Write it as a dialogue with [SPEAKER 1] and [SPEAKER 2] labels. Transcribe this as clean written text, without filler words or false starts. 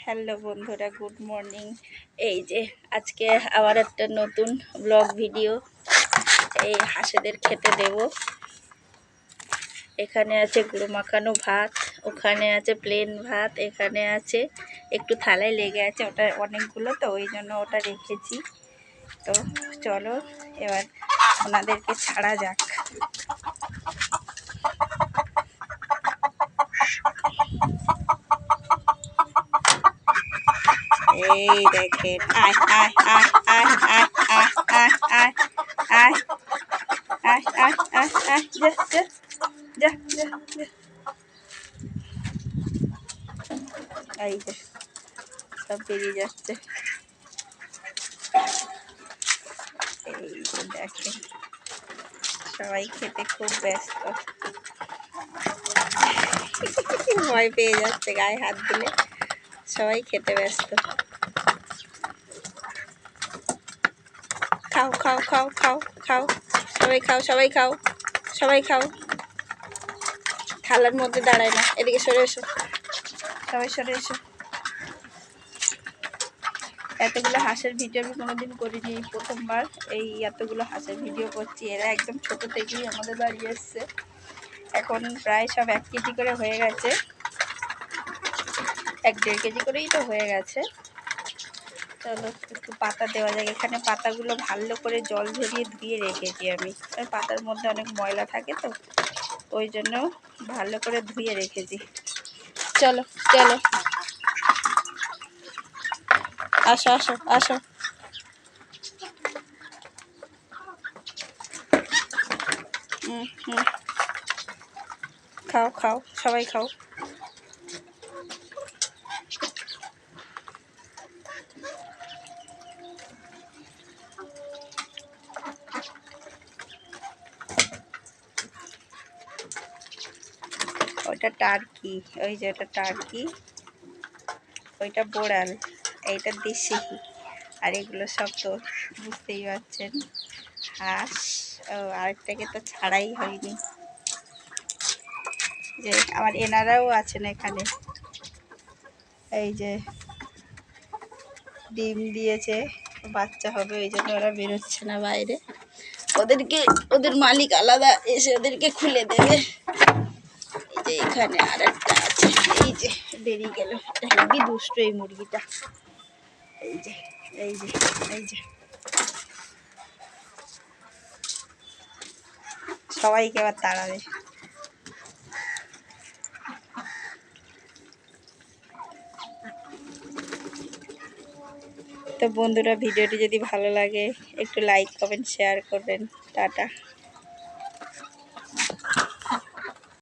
[SPEAKER 1] Hello বন্ধুরা, good morning. এই যে আজকে আবার একটা নতুন ব্লগ ভিডিও। এই হাঁসেদের খেতে দেব। এখানে আছে গুঁড়ো মাখানো ভাত, ওখানে আছে প্লেন ভাত, এখানে আছে একটু থালায় লেগে আছে, ওটা অনেকগুলো তো ওই জন্য ওটা রেখেছি। তো চলো এবার ওনাদেরকে ছাড়া যাক। এই দেখেন, আয় আয় আয় আয় আয় আয় আয় আয় আয় আয় আয় আয় আয়, যা যা যা যা যা। এই যে সব বেরিয়ে যাচ্ছে। এই যে দেখেন, সবাই খেতে খুব ব্যস্ত। ভয় পেয়ে যাচ্ছে গায়ে হাত দিলে, সবাই খেতে ব্যস্ত। খাও খাও খাও খাও খাও, সবাই খাও সবাই খাও সবাই খাও। থালার মধ্যে দাঁড়ায় না, এদিকে সরে এসো, সবাই সরে এসো। এতগুলো হাঁসের ভিডিও আমি কোনোদিন করিনি, এই প্রথমবার এই এতগুলো হাঁসের ভিডিও করছি। এরা একদম ছোট থেকেই আমাদের বাড়ি এসছে, এখন প্রায় সব 1 কেজি করে হয়ে গেছে, 1-1.5 কেজি করেই তো হয়ে গেছে। চলো একটু পাতা দেওয়া যায়। এখানে পাতাগুলো ভালো করে জল ঝরিয়ে ধুয়ে রেখেছি আমি, পাতার মধ্যে অনেক ময়লা থাকে তো ওই জন্য ভালো করে ধুয়ে রেখেছি। চলো চলো, আসো আসো আসো। খাও খাও সবাই খাও। ওইটা টার্কি, ওই যে ওটা টার্কি, ওইটা বোড়াল, এইটা দেশি, আর এগুলো সব তো বুঝতেই পারছেন হাঁস। ও আরেকটাকে তো ছাড়াই হয়নি, যে আমার এনারাও আছেন এখানে। এই যে ডিম দিয়েছে, বাচ্চা হবে, ওই জন্য ওরা বেরোচ্ছে না বাইরে। ওদেরকে ওদের মালিক আলাদা এসে ওদেরকে খুলে দেবে। এই যে এখানে আর একটা আছে, এই যে বেরিয়ে গেল। হেবি দুষ্ট এই মুরগিটা। এই যে এই যে এই যে সবাইকে আবার তাড়াবে। তো বন্ধুরা, ভিডিওটি যদি ভালো লাগে একটু লাইক কমেন্ট শেয়ার করবেন। টাটা।